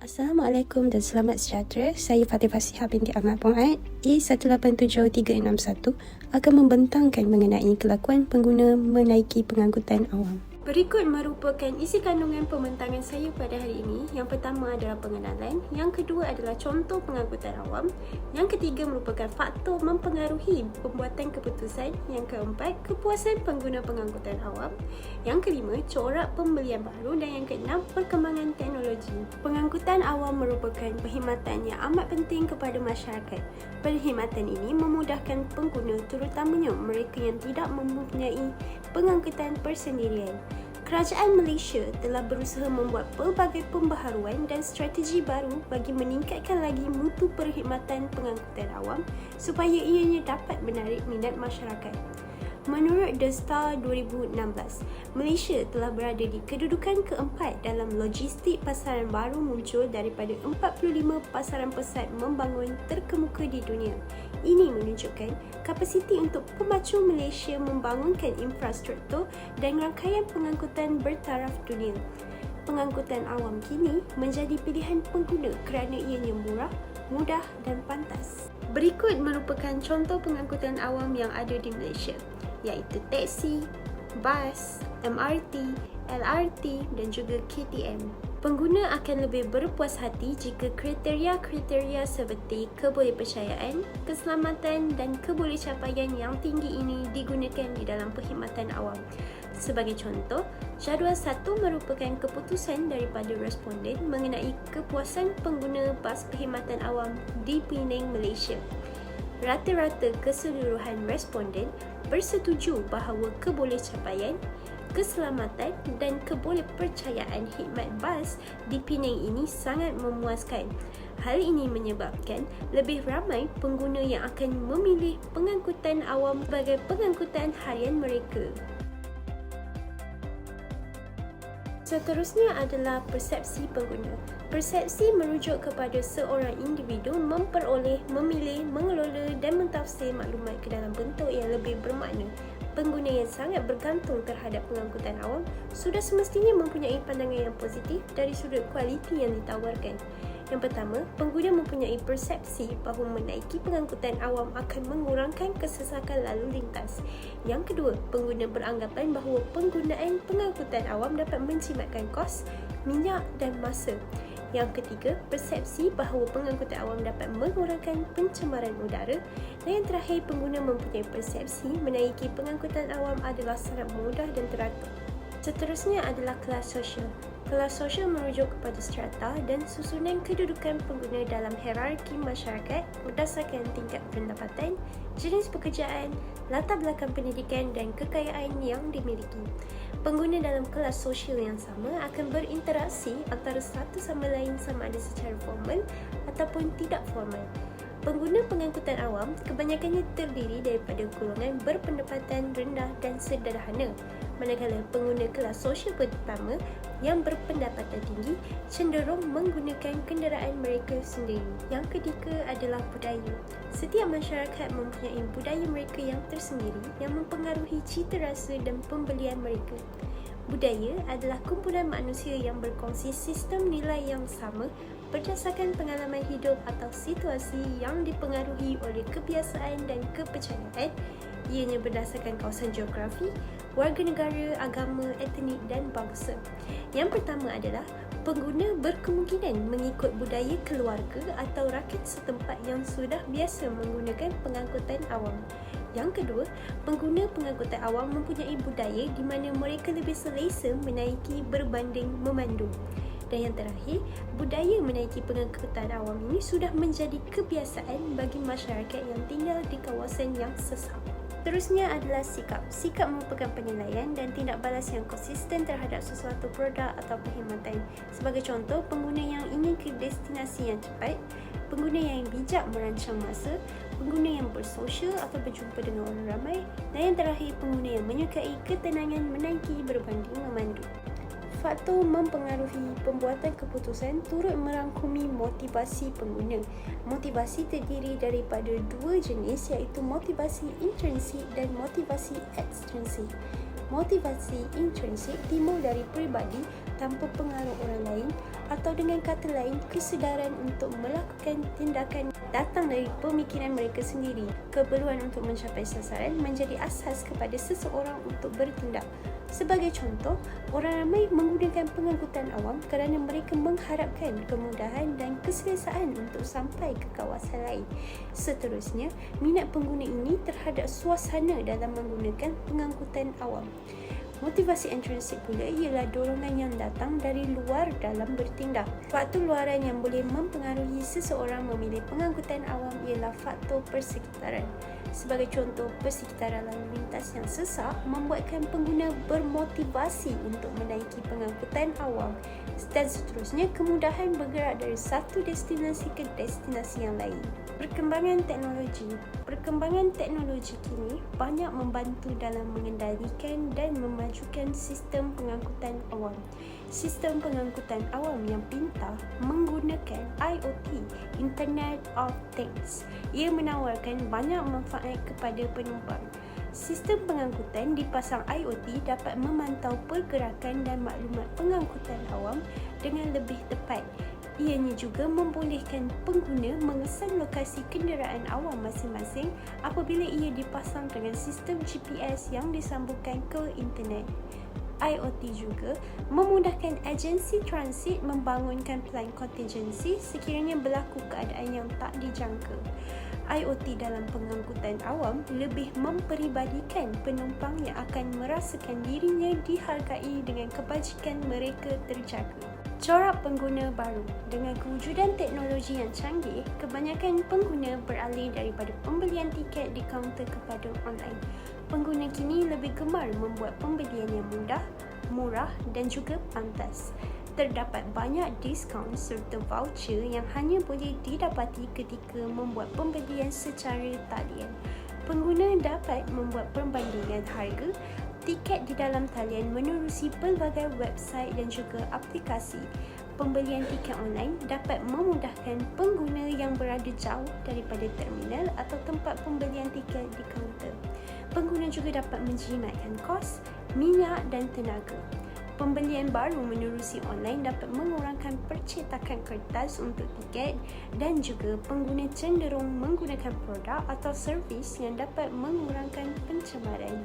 Assalamualaikum dan selamat sejahtera. Saya Fatih Fasihah binti Ahmad Puan E187361 akan membentangkan mengenai kelakuan pengguna menaiki pengangkutan awam. Berikut merupakan isi kandungan pembentangan saya pada hari ini. Yang pertama adalah pengenalan, yang kedua adalah contoh pengangkutan awam, yang ketiga merupakan faktor mempengaruhi pembuatan keputusan, yang keempat kepuasan pengguna pengangkutan awam, yang kelima corak pembelian baru dan yang keenam perkembangan teknologi. Pengangkutan awam merupakan perkhidmatan yang amat penting kepada masyarakat. Perkhidmatan ini memudahkan pengguna, terutamanya mereka yang tidak mempunyai pengangkutan persendirian. Kerajaan Malaysia telah berusaha membuat pelbagai pembaharuan dan strategi baru bagi meningkatkan lagi mutu perkhidmatan pengangkutan awam supaya ianya dapat menarik minat masyarakat. Menurut The Star 2016, Malaysia telah berada di kedudukan keempat dalam logistik pasaran baru muncul daripada 45 pasaran pesat membangun terkemuka di dunia. Ini menunjukkan kapasiti untuk pemacu Malaysia membangunkan infrastruktur dan rangkaian pengangkutan bertaraf dunia. Pengangkutan awam kini menjadi pilihan pengguna kerana ianya murah, mudah dan pantas. Berikut merupakan contoh pengangkutan awam yang ada di Malaysia, iaitu teksi, bas, MRT, LRT dan juga KTM. Pengguna akan lebih berpuas hati jika kriteria-kriteria seperti kebolehpercayaan, keselamatan dan kebolehcapaian yang tinggi ini digunakan di dalam perkhidmatan awam. Sebagai contoh, jadual 1 merupakan keputusan daripada responden mengenai kepuasan pengguna bas perkhidmatan awam di Penang, Malaysia. Rata-rata keseluruhan responden bersetuju bahawa kebolehcapaian, keselamatan dan kebolehpercayaan khidmat bas di Penang ini sangat memuaskan. Hal ini menyebabkan lebih ramai pengguna yang akan memilih pengangkutan awam sebagai pengangkutan harian mereka. Seterusnya adalah persepsi pengguna. Persepsi merujuk kepada seorang individu memperoleh, memilih, mengelola dan mentafsir maklumat ke dalam bentuk yang lebih bermakna. Pengguna yang sangat bergantung terhadap pengangkutan awam sudah semestinya mempunyai pandangan yang positif dari sudut kualiti yang ditawarkan. Yang pertama, pengguna mempunyai persepsi bahawa menaiki pengangkutan awam akan mengurangkan kesesakan lalu lintas. Yang kedua, pengguna beranggapan bahawa penggunaan pengangkutan awam dapat menjimatkan kos, minyak dan masa. Yang ketiga, persepsi bahawa pengangkutan awam dapat mengurangkan pencemaran udara. Dan yang terakhir, pengguna mempunyai persepsi menaiki pengangkutan awam adalah sangat mudah dan teratur. Seterusnya adalah kelas sosial. Kelas sosial merujuk kepada strata dan susunan kedudukan pengguna dalam hierarki masyarakat berdasarkan tingkat pendapatan, jenis pekerjaan, latar belakang pendidikan dan kekayaan yang dimiliki. Pengguna dalam kelas sosial yang sama akan berinteraksi antara satu sama lain sama ada secara formal ataupun tidak formal. Pengguna pengangkutan awam kebanyakannya terdiri daripada golongan berpendapatan rendah dan sederhana, manakala pengguna kelas sosial pertama yang berpendapatan tinggi cenderung menggunakan kenderaan mereka sendiri. Yang ketiga adalah budaya. Setiap masyarakat mempunyai budaya mereka yang tersendiri yang mempengaruhi cita rasa dan pembelian mereka. Budaya adalah kumpulan manusia yang berkongsi sistem nilai yang sama berdasarkan pengalaman hidup atau situasi yang dipengaruhi oleh kebiasaan dan kepercayaan. Ianya berdasarkan kawasan geografi, warga negara, agama, etnik dan bangsa. Yang pertama adalah pengguna berkemungkinan mengikut budaya keluarga atau rakyat setempat yang sudah biasa menggunakan pengangkutan awam. Yang kedua, pengguna pengangkutan awam mempunyai budaya di mana mereka lebih selesa menaiki berbanding memandu. Dan yang terakhir, budaya menaiki pengangkutan awam ini sudah menjadi kebiasaan bagi masyarakat yang tinggal di kawasan yang sesak. Terusnya adalah sikap. Sikap merupakan penilaian dan tindak balas yang konsisten terhadap sesuatu produk atau perkhidmatan. Sebagai contoh, pengguna yang ingin ke destinasi yang cepat, pengguna yang bijak merancang masa, pengguna yang bersosial atau berjumpa dengan orang ramai, dan yang terakhir, pengguna yang menyukai ketenangan menaiki berbanding memandu. Faktor mempengaruhi pembuatan keputusan turut merangkumi motivasi pengguna. Motivasi terdiri daripada dua jenis iaitu motivasi intrinsik dan motivasi ekstrinsik. Motivasi intrinsik timbul dari peribadi tanpa pengaruh orang lain atau dengan kata lain, kesedaran untuk melakukan tindakan datang dari pemikiran mereka sendiri. Keperluan untuk mencapai sasaran menjadi asas kepada seseorang untuk bertindak. Sebagai contoh, orang ramai menggunakan pengangkutan awam kerana mereka mengharapkan kemudahan dan keselesaan untuk sampai ke kawasan lain. Seterusnya, minat pengguna ini terhadap suasana dalam menggunakan pengangkutan awam. Motivasi intrinsik pula ialah dorongan yang datang dari luar dalam bertindak. Faktor luaran yang boleh mempengaruhi seseorang memilih pengangkutan awam ialah faktor persekitaran. Sebagai contoh, persekitaran lalu lintas yang sesak membuatkan pengguna bermotivasi untuk menaiki pengangkutan awam, dan seterusnya kemudahan bergerak dari satu destinasi ke destinasi yang lain. Perkembangan teknologi kini banyak membantu dalam mengendalikan dan memajukan sistem pengangkutan awam. Sistem pengangkutan awam yang pintar menggunakan IoT, Internet of Things. Ia menawarkan banyak manfaat kepada penumpang. Sistem pengangkutan dipasang IoT dapat memantau pergerakan dan maklumat pengangkutan awam dengan lebih tepat. Ianya juga membolehkan pengguna mengesan lokasi kenderaan awam masing-masing apabila ia dipasang dengan sistem GPS yang disambungkan ke internet. IoT juga memudahkan agensi transit membangunkan plan contingency sekiranya berlaku keadaan yang tak dijangka. IoT dalam pengangkutan awam lebih memperibadikan penumpang yang akan merasakan dirinya dihargai dengan kebajikan mereka terjaga. Corak pengguna baru. Dengan kewujudan teknologi yang canggih, kebanyakan pengguna beralih daripada pembelian tiket di kaunter kepada online. Pengguna kini lebih gemar membuat pembelian yang mudah, murah dan juga pantas. Terdapat banyak diskaun serta voucher yang hanya boleh didapati ketika membuat pembelian secara talian. Pengguna dapat membuat perbandingan harga tiket di dalam talian menerusi pelbagai website dan juga aplikasi. Pembelian tiket online dapat memudahkan pengguna yang berada jauh daripada terminal atau tempat pembelian tiket di kaunter. Pengguna juga dapat menjimatkan kos, minyak dan tenaga. Pembelian baru menerusi online dapat mengurangkan percetakan kertas untuk tiket dan juga pengguna cenderung menggunakan produk atau servis yang dapat mengurangkan pencemaran.